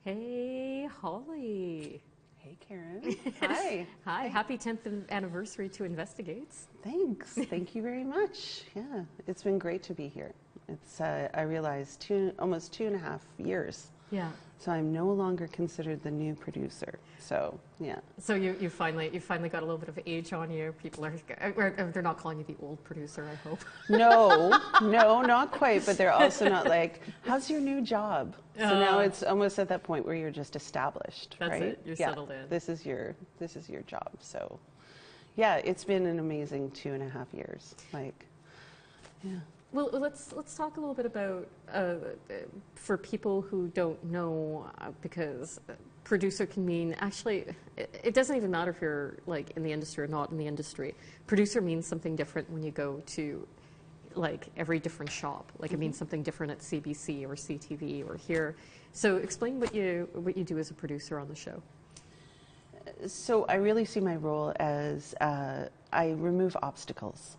Hey, Holly. Hey, Karen. Hi. Hi. Happy 10th anniversary to Investigates. Thanks. Thank you very much. Yeah, it's been great to be here. It's I realized almost 2.5 years. Yeah. So I'm no longer considered the new producer. So yeah. So you finally got a little bit of age on you. People are they're not calling you the old producer, I hope. No, not quite. But they're also not like, how's your new job? So now it's almost at that point where you're just established, that's right? it. You're settled in. This is your job. So yeah, it's been an amazing 2.5 years. Like, yeah. Well, let's talk a little bit about, for people who don't know, because producer can mean, actually, it doesn't even matter if you're like in the industry or not in the industry. Producer means something different when you go to like every different shop. Like it means something different at CBC or CTV or here. So explain what you do as a producer on the show. So I really see my role as I remove obstacles.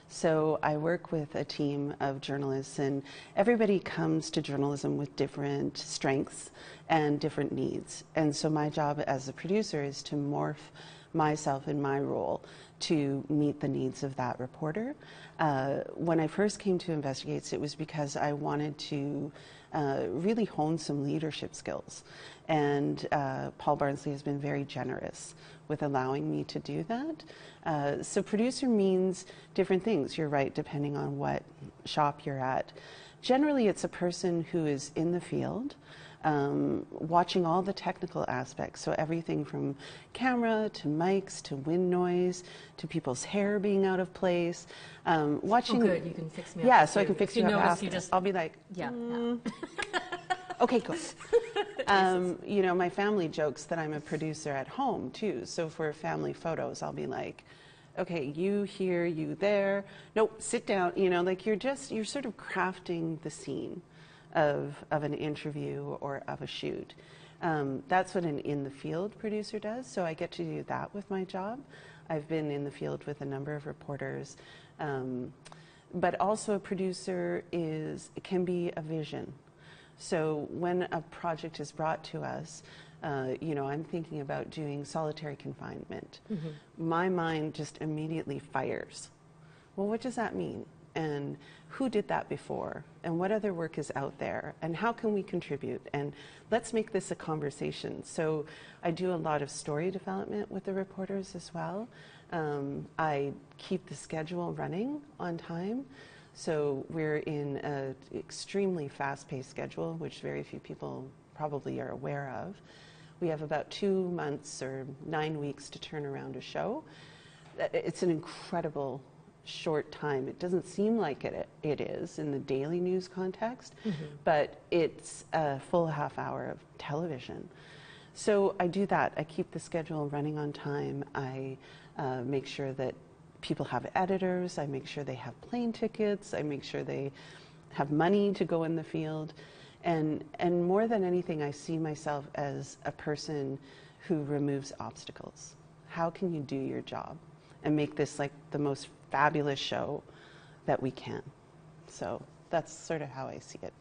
So I work with a team of journalists, and everybody comes to journalism with different strengths and different needs. And so my job as a producer is to morph myself in my role to meet the needs of that reporter. When I first came to Investigates, it was because I wanted to really hone some leadership skills. And Paul Barnsley has been very generous with allowing me to do that. So producer means different things, you're right, depending on what shop you're at. Generally, it's a person who is in the field, watching all the technical aspects, so everything from camera to mics to wind noise to people's hair being out of place. Watching. Oh, good. You can fix me up. Yeah, so I can fix you up after. You just, I'll be like, yeah. Okay, cool. You know, my family jokes that I'm a producer at home too. So for family photos, I'll be like, okay, you here, you there. Nope, sit down. You know, like you're sort of crafting the scene of an interview or of a shoot. That's what an in-the-field producer does. So I get to do that with my job. I've been in the field with a number of reporters. But also a producer can be a vision. So when a project is brought to us, you know, I'm thinking about doing solitary confinement. My mind just immediately fires. Well, what does that mean? And who did that before? And what other work is out there? And how can we contribute? And let's make this a conversation. So I do a lot of story development with the reporters as well. I keep the schedule running on time. So we're in an extremely fast-paced schedule, which very few people probably are aware of. We have about 2 months or 9 weeks to turn around a show. It's an incredible short time. It doesn't seem like it is in the daily news context, but it's a full half hour of television. So I do that. I keep the schedule running on time. I make sure that people have editors. I make sure they have plane tickets. I make sure they have money to go in the field. And more than anything, I see myself as a person who removes obstacles. How can you do your job and make this like the most fabulous show that we can? So that's sort of how I see it.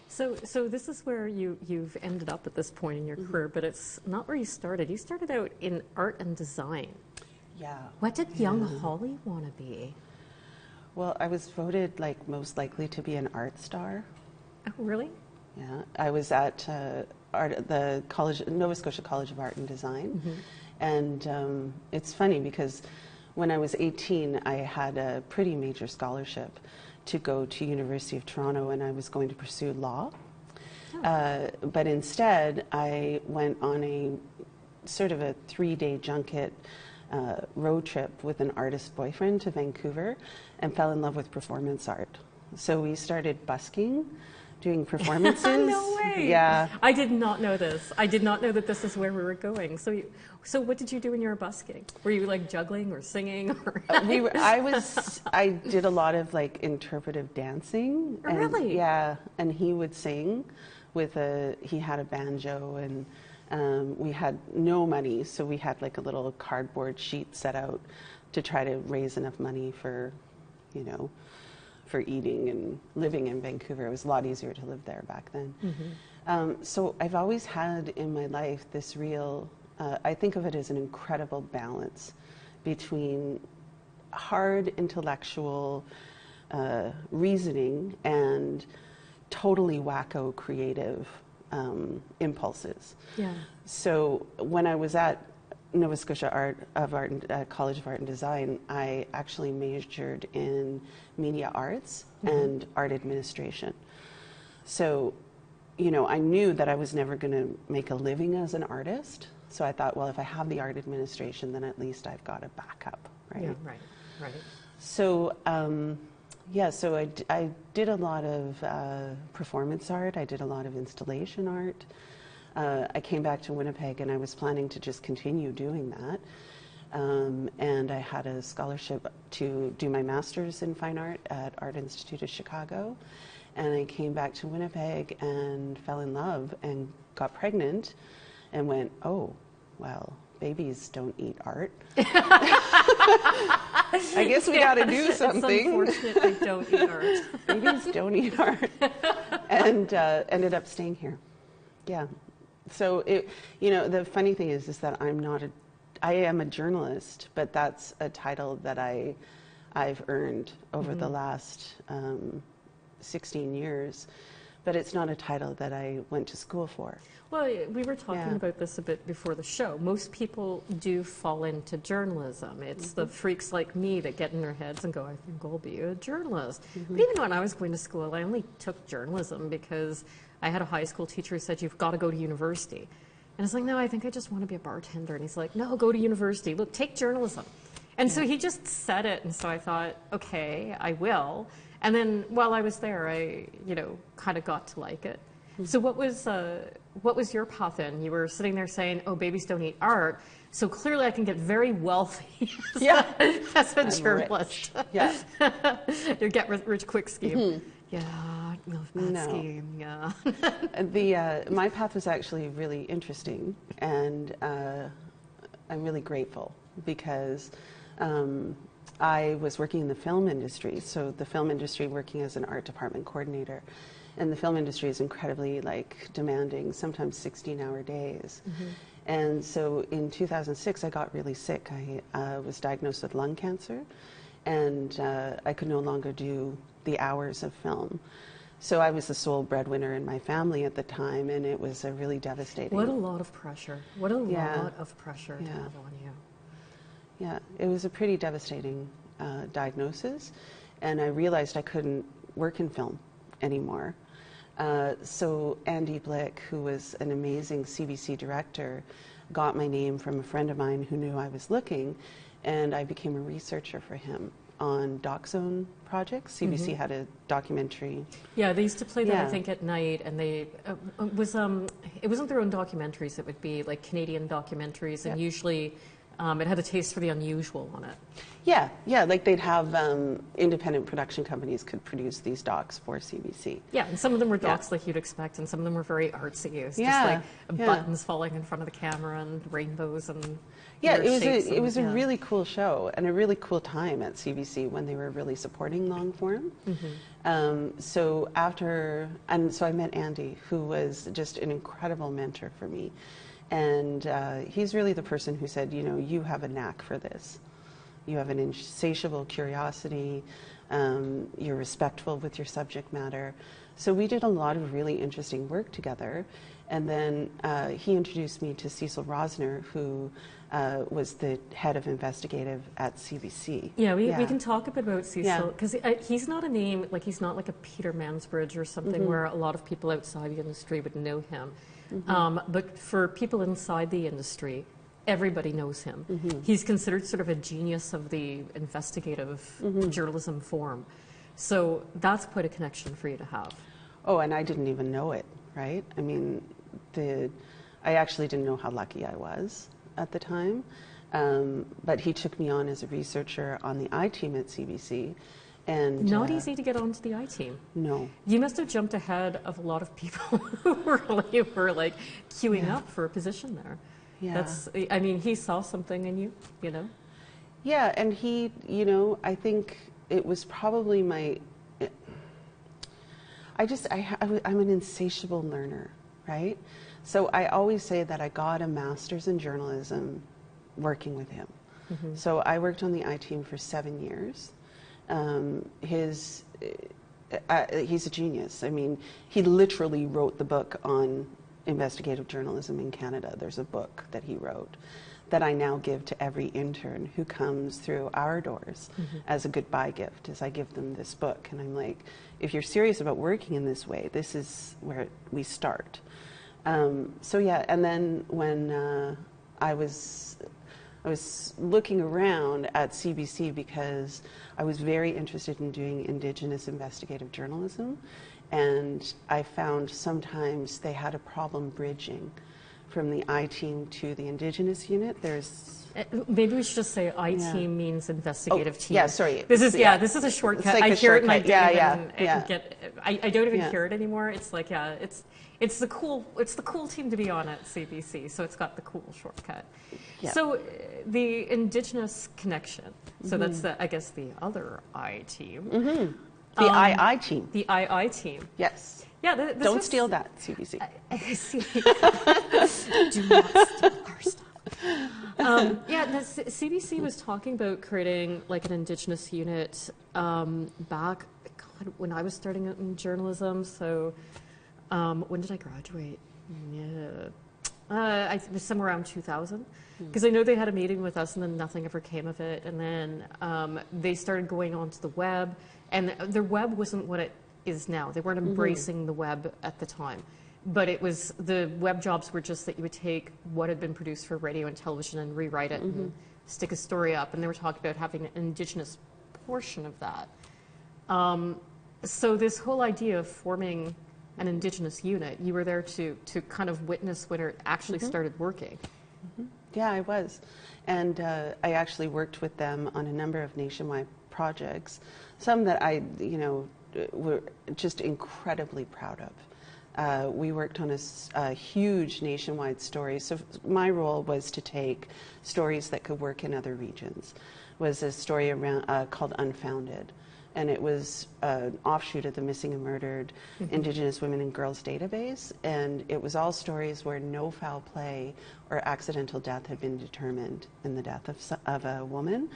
So this is where you've ended up at this point in your career, but it's not where you started. You started out in art and design. Yeah. What did young Holly want to be? Well, I was voted like most likely to be an art star. Oh, really? Yeah. I was at the Nova Scotia College of Art and Design. And it's funny because when I was 18, I had a pretty major scholarship to go to University of Toronto, and I was going to pursue law. But instead, I went on a sort of a 3-day junket road trip with an artist boyfriend to Vancouver and fell in love with performance art. So we started busking, doing performances. No way! Yeah. I did not know this. I did not know that this is where we were going. So what did you do when you were busking? Were you like juggling or singing? Or I did a lot of like interpretive dancing. Oh, really? Yeah, and he would sing he had a banjo, and we had no money, so we had like a little cardboard sheet set out to try to raise enough money for, you know, for eating and living in Vancouver. It was a lot easier to live there back then. So I've always had in my life this real, I think of it as an incredible balance between hard intellectual reasoning and totally wacko creative impulses. Yeah. So when I was at Nova Scotia College of Art and Design, I actually majored in media arts and art administration. So, you know, I knew that I was never going to make a living as an artist. So I thought, well, if I have the art administration, then at least I've got a backup, right? Yeah, right, right. So, yeah, so I did a lot of performance art. I did a lot of installation art. I came back to Winnipeg and I was planning to just continue doing that. And I had a scholarship to do my master's in fine art at Art Institute of Chicago. And I came back to Winnipeg and fell in love and got pregnant and went, oh, well, babies don't eat art. I guess we got to do something. It's unfortunate they don't eat art. Babies don't eat art. And ended up staying here. Yeah. So, you know, the funny thing is that I am a journalist, but that's a title that I've earned over the last 16 years. But it's not a title that I went to school for. Well, we were talking about this a bit before the show. Most people do fall into journalism. It's the freaks like me that get in their heads and go, I think I'll be a journalist. But even when I was going to school, I only took journalism because I had a high school teacher who said, you've got to go to university. And I was like, no, I think I just want to be a bartender. And he's like, no, go to university. Look, take journalism. And so he just said it. And so I thought, okay, I will. And then while I was there, I, you know, kind of got to like it. So what was your path in? You were sitting there saying, oh, babies don't eat art. So clearly I can get very wealthy as a journalist. Rich. Yeah. You get rich quick scheme. Yeah, no. Scheme, yeah. My path was actually really interesting, and I'm really grateful because I was working in the film industry. So the film industry, working as an art department coordinator. And the film industry is incredibly demanding, sometimes 16-hour days. And so in 2006, I got really sick. I was diagnosed with lung cancer, and I could no longer do the hours of film. So I was the sole breadwinner in my family at the time, and it was a really devastating. What a lot of pressure. What a lot of pressure to have on you. Yeah, it was a pretty devastating diagnosis, and I realized I couldn't work in film anymore. So Andy Blick, who was an amazing CBC director, got my name from a friend of mine who knew I was looking, and I became a researcher for him on Doc Zone projects. CBC had a documentary. Yeah, they used to play that, I think, at night, and they it wasn't their own documentaries. It would be like Canadian documentaries, and usually it had a taste for the unusual on it. Yeah, like they'd have independent production companies could produce these docs for CBC. Yeah, and some of them were docs like you'd expect, and some of them were very artsy. It was just like buttons falling in front of the camera and rainbows and it was a really cool show and a really cool time at CBC when they were really supporting long form. So I met Andy, who was just an incredible mentor for me. And he's really the person who said, you know, you have a knack for this. You have an insatiable curiosity. You're respectful with your subject matter. So we did a lot of really interesting work together. And then he introduced me to Cecil Rosner, who was the head of investigative at CBC. Yeah, we can talk a bit about Cecil, because he's not a name, like he's not like a Peter Mansbridge or something where a lot of people outside the industry would know him. But for people inside the industry, everybody knows him. He's considered sort of a genius of the investigative journalism form. So that's quite a connection for you to have. Oh, and I didn't even know it, right? I mean, I actually didn't know how lucky I was at the time. But he took me on as a researcher on the I-team at CBC. And not easy to get onto the I-team. No. You must have jumped ahead of a lot of people who were like queuing up for a position there. Yeah. I mean, he saw something in you, you know? Yeah, and he, you know, I think it was probably I'm an insatiable learner, right? So I always say that I got a master's in journalism working with him. So I worked on the I team for 7 years. He's a genius. I mean, he literally wrote the book on investigative journalism in Canada. There's a book that he wrote that I now give to every intern who comes through our doors as a goodbye gift, as I give them this book. And I'm like, if you're serious about working in this way, this is where we start. So yeah, and then when I was looking around at CBC because I was very interested in doing Indigenous investigative journalism, and I found sometimes they had a problem bridging from the I team to the Indigenous unit. There's maybe we should just say I team means investigative team. Yeah, sorry. This is this is a shortcut. Like I hear it and I don't even hear it anymore. It's like it's the cool team to be on at CBC. So it's got the cool shortcut. Yeah. So the Indigenous connection. So that's I guess the other I team. The II team. The II team. Yes. Yeah. Don't steal that, CBC. Do not steal our stuff. The CBC was talking about creating like an Indigenous unit back, God, when I was starting in journalism. So when did I graduate? I was somewhere around 2000. Because I know they had a meeting with us and then nothing ever came of it. And then they started going onto the web, and their web wasn't what it is now. They weren't embracing the web at the time. But it was, the web jobs were just that you would take what had been produced for radio and television and rewrite it and stick a story up. And they were talking about having an Indigenous portion of that. So this whole idea of forming an Indigenous unit, you were there to kind of witness when it actually started working. Yeah, I was. And I actually worked with them on a number of nationwide projects, some that I, were just incredibly proud of. We worked on a huge nationwide story. So my role was to take stories that could work in other regions. Was a story around called Unfounded, and it was an offshoot of the Missing and Murdered Indigenous Women and Girls database, and it was all stories where no foul play or accidental death had been determined in the death of a woman,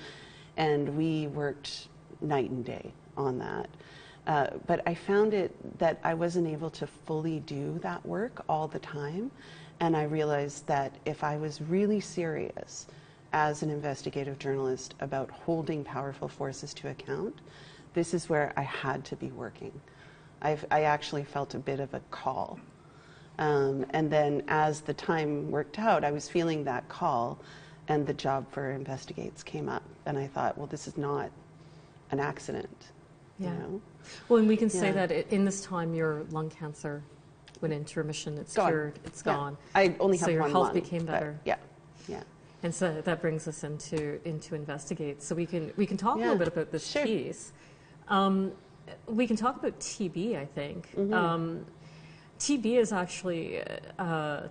and we worked night and day on that. But I found that I wasn't able to fully do that work all the time, and I realized that if I was really serious as an investigative journalist about holding powerful forces to account, this is where I had to be working. I actually felt a bit of a call. And then as the time worked out, I was feeling that call, and the job for Investigates came up. And I thought, well, this is not an accident. Yeah. You know? Well, and we can say that in this time, your lung cancer went into remission. It's cured. It's gone. I only have so your one health lung, became better. Yeah. And so that brings us into Investigate. So we can talk a little bit about this piece. We can talk about TB, I think. TB is actually a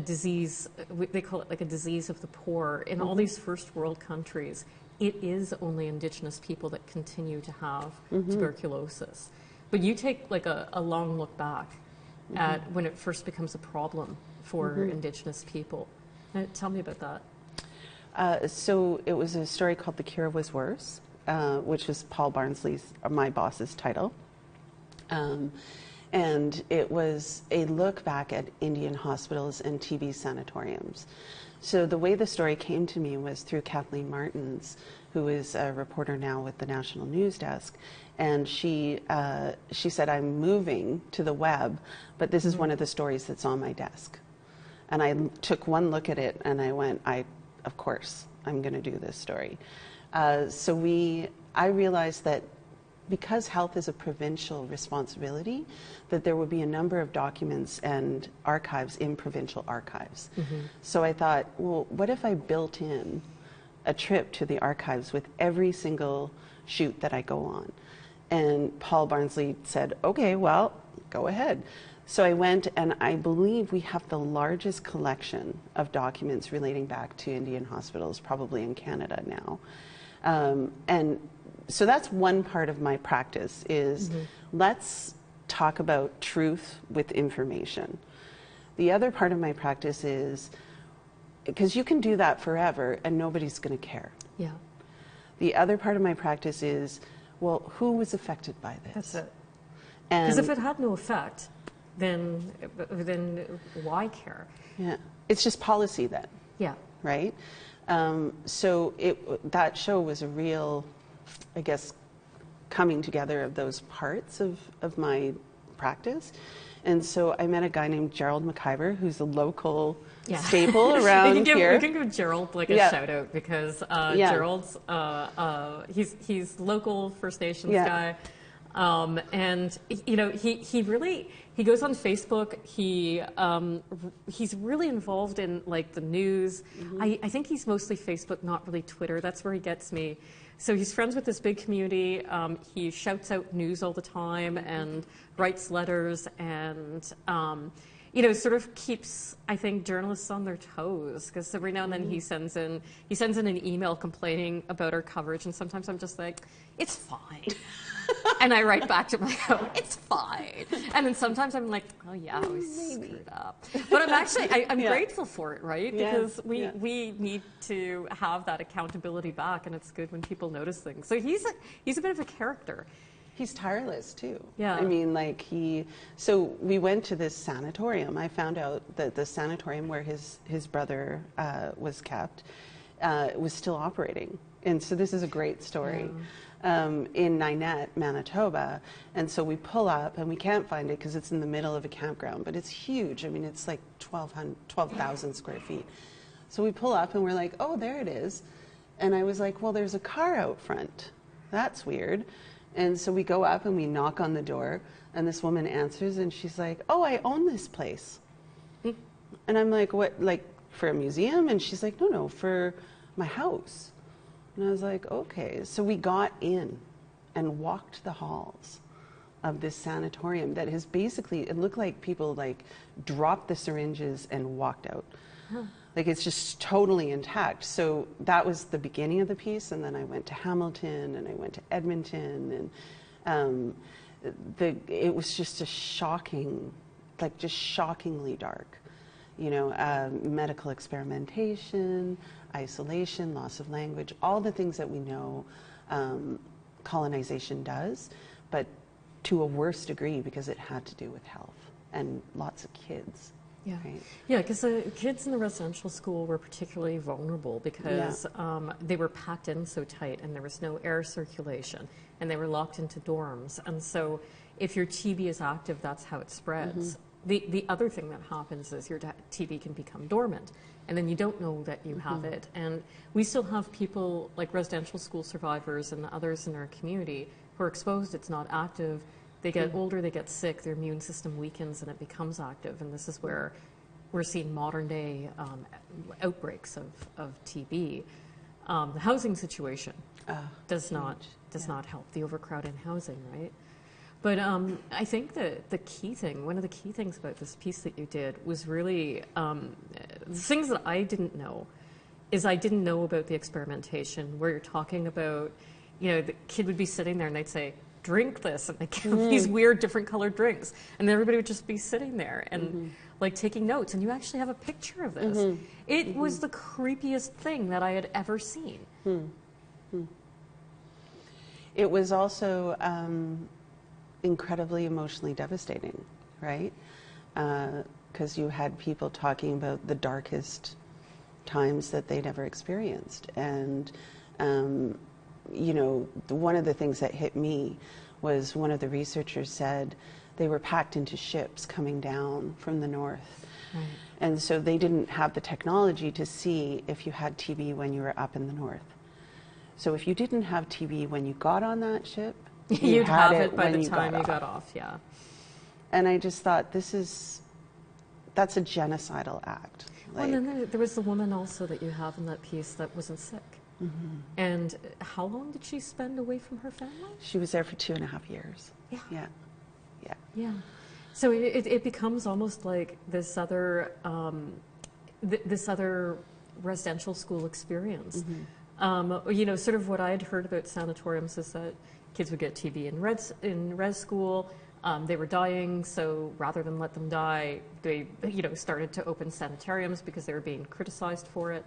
disease, they call it like a disease of the poor. In all these first world countries, it is only Indigenous people that continue to have tuberculosis. But you take like a long look back at when it first becomes a problem for Indigenous people. Tell me about that. So it was a story called The Cure Was Worse, which was Paul Barnsley's, my boss's title. And it was a look back at Indian hospitals and TB sanatoriums. So the way the story came to me was through Kathleen Martins, who is a reporter now with the National News Desk. And she said, I'm moving to the web, but this is one of the stories that's on my desk. And I took one look at it and I went, of course, I'm going to do this story. I realized that because health is a provincial responsibility, that there would be a number of documents and archives in provincial archives. So I thought, well, what if I built in a trip to the archives with every single shoot that I go on? And Paul Barnsley said, okay, well, go ahead. So I went, and I believe we have the largest collection of documents relating back to Indian hospitals, probably in Canada now. And so that's one part of my practice is let's talk about truth with information. The other part of my practice is, because you can do that forever and nobody's going to care. Yeah. The other part of my practice is, well, who was affected by this? That's it. And Because if it had no effect, then why care? yeah, it's just policy then, Yeah. right? So that show was a real, I guess, coming together of those parts of my practice. And so I met a guy named Gerald McIver, who's a local staple around here. We can give Gerald like a shout out because Gerald's he's local First Nations guy, and you know he goes on Facebook. He's really involved in like the news. I think he's mostly Facebook, not really Twitter. That's where he gets me. So he's friends with this big community. He shouts out news all the time and writes letters and, you know, sort of keeps, I think, journalists on their toes. Because every now and then he sends in an email complaining about our coverage. And sometimes I'm just like, it's fine. And I write back to my own, it's fine. And then sometimes I'm like, oh yeah, we screwed up. But I'm actually, I'm grateful for it, right? Because we need to have that accountability back, and it's good when people notice things. So he's a bit of a character. He's tireless too. Yeah. I mean, like so we went to this sanatorium. I found out that the sanatorium where his brother was kept was still operating. And so this is a great story. In Ninette, Manitoba. And so we pull up and we can't find it because it's in the middle of a campground, but it's huge. I mean, it's like 12,000 square feet. So we pull up and we're like, oh, there it is. And I was like, well, there's a car out front. That's weird. And so we go up and we knock on the door and this woman answers and she's like, oh, I own this place. And I'm like, what, like for a museum? And she's like, no, for my house. And I was like, okay. So we got in and walked the halls of this sanatorium that has basically, it looked like people like dropped the syringes and walked out. Like it's just totally intact. So that was the beginning of the piece. And then I went to Hamilton and I went to Edmonton and it was just a shocking, like just shockingly dark, you know, medical experimentation, isolation, loss of language, all the things that we know colonization does, but to a worse degree because it had to do with health and lots of kids. Yeah, right? Yeah, because the kids in the residential school were particularly vulnerable because they were packed in so tight and there was no air circulation and they were locked into dorms. And so if your TB is active, that's how it spreads. The other thing that happens is your TB can become dormant and then you don't know that you have it. And we still have people like residential school survivors and others in our community who are exposed, it's not active. They get older, they get sick, their immune system weakens and it becomes active. And this is where we're seeing modern day outbreaks of TB. The housing situation does not help, the overcrowded housing, right? But I think that the key thing, one of the key things about this piece that you did was really, the things that I didn't know is I didn't know about the experimentation where you're talking about, you know, the kid would be sitting there and they'd say, drink this, and they give these weird different colored drinks. And then everybody would just be sitting there and like taking notes. And you actually have a picture of this. It was the creepiest thing that I had ever seen. It was also incredibly emotionally devastating, right? Because you had people talking about the darkest times that they'd ever experienced. And, you know, one of the things that hit me was one of the researchers said they were packed into ships coming down from the north. And so they didn't have the technology to see if you had TB when you were up in the north. So if you didn't have TB when you got on that ship, you'd have it by the time you got off, And I just thought, that's a genocidal act. Well, and then there was the woman also that you have in that piece that wasn't sick. And how long did she spend away from her family? She was there for 2.5 years. Yeah. So it becomes almost like this other residential school experience. You know, sort of what I'd heard about sanatoriums is that kids would get TB in res school, They were dying, so rather than let them die, they, started to open sanatoriums because they were being criticized for it.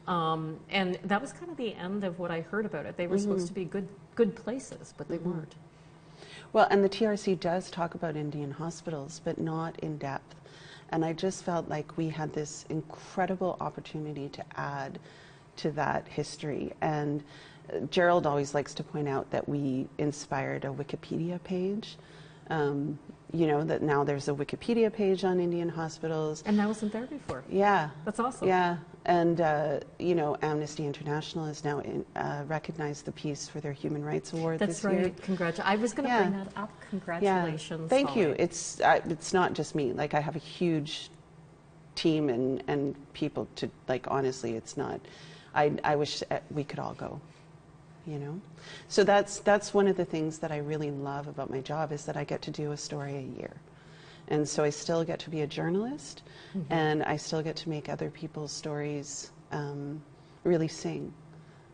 And that was kind of the end of what I heard about it. They were supposed to be good places, but they weren't. Well, and the TRC does talk about Indian hospitals, but not in depth. And I just felt like we had this incredible opportunity to add to that history. And Gerald always likes to point out that we inspired a Wikipedia page. That now there's a Wikipedia page on Indian hospitals. And that wasn't there before. Yeah. That's awesome. Yeah. And, Amnesty International has now recognized the piece for their Human Rights Award this year. That's right. Congratulations. I was going to bring that up. Congratulations. Yeah. Thank you. It's not just me. Like, I have a huge team and people to, like, honestly, it's not, I wish we could all go. So that's one of the things that I really love about my job, is that I get to do a story a year. And so I still get to be a journalist, and I still get to make other people's stories really sing.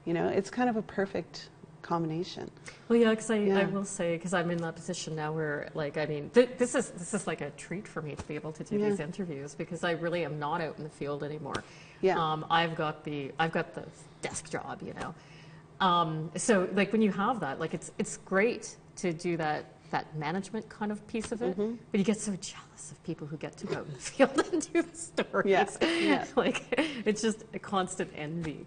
It's kind of a perfect combination. Well, yeah, because I will say, because I'm in that position now where, like, I mean, this is like a treat for me to be able to do these interviews, because I really am not out in the field anymore. Yeah. I've got the desk job, So, like, when you have that, like, it's great to do that management kind of piece of it, but you get so jealous of people who get to go out in the field and do the stories. Yeah. Like, it's just a constant envy.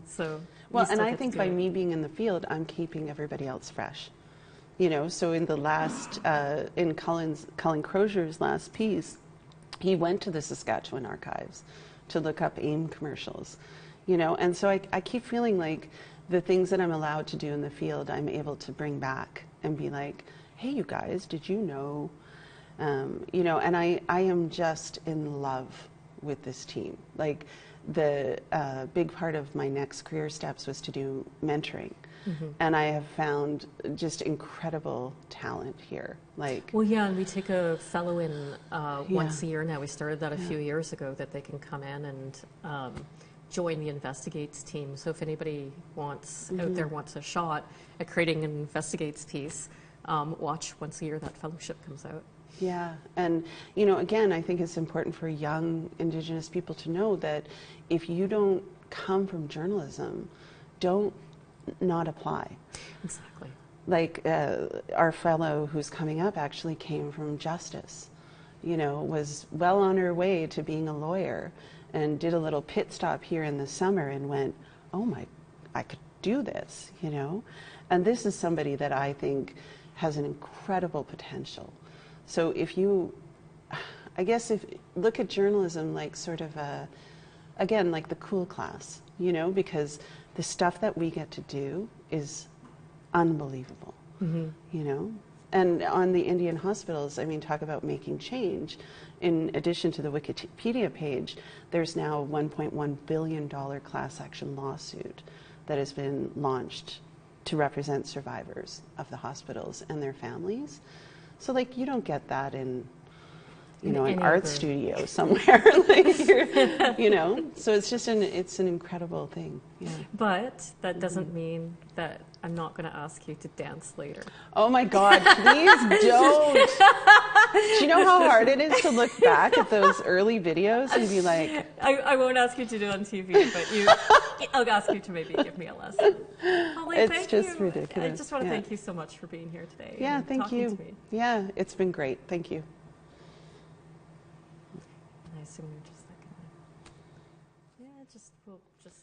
So, well, and I think by me being in the field, I'm keeping everybody else fresh. So in the last, in Colin Crozier's last piece, he went to the Saskatchewan archives to look up AIM commercials, and so I keep feeling like the things that I'm allowed to do in the field, I'm able to bring back and be like, hey, you guys, did you know? And I am just in love with this team. Like, the big part of my next career steps was to do mentoring. And I have found just incredible talent here. Like, well, yeah, and we take a fellow in once a year now. We started that a few years ago, that they can come in and join the Investigates team. So if anybody wants out there wants a shot at creating an Investigates piece, watch once a year that fellowship comes out. Yeah, and again, I think it's important for young Indigenous people to know that if you don't come from journalism, don't not apply. Exactly. Like, our fellow who's coming up actually came from justice, was well on her way to being a lawyer, and did a little pit stop here in the summer and went, oh my, I could do this, And this is somebody that I think has an incredible potential. So if look at journalism like sort of again, like the cool class, because the stuff that we get to do is unbelievable, And on the Indian hospitals, I mean, talk about making change. In addition to the Wikipedia page, there's now a $1.1 billion class action lawsuit that has been launched to represent survivors of the hospitals and their families. So, like, you don't get that in an art studio somewhere, like, So it's just it's an incredible thing. Yeah. But that doesn't mean that I'm not going to ask you to dance later. Oh my God, please don't. Do you know how hard it is to look back at those early videos and be like... I won't ask you to do it on TV, but I'll ask you to maybe give me a lesson. Holly, it's just ridiculous. I just want to thank you so much for being here today. Yeah, and thank you. To me. Yeah, it's been great. Thank you. I assume you're just like, we'll just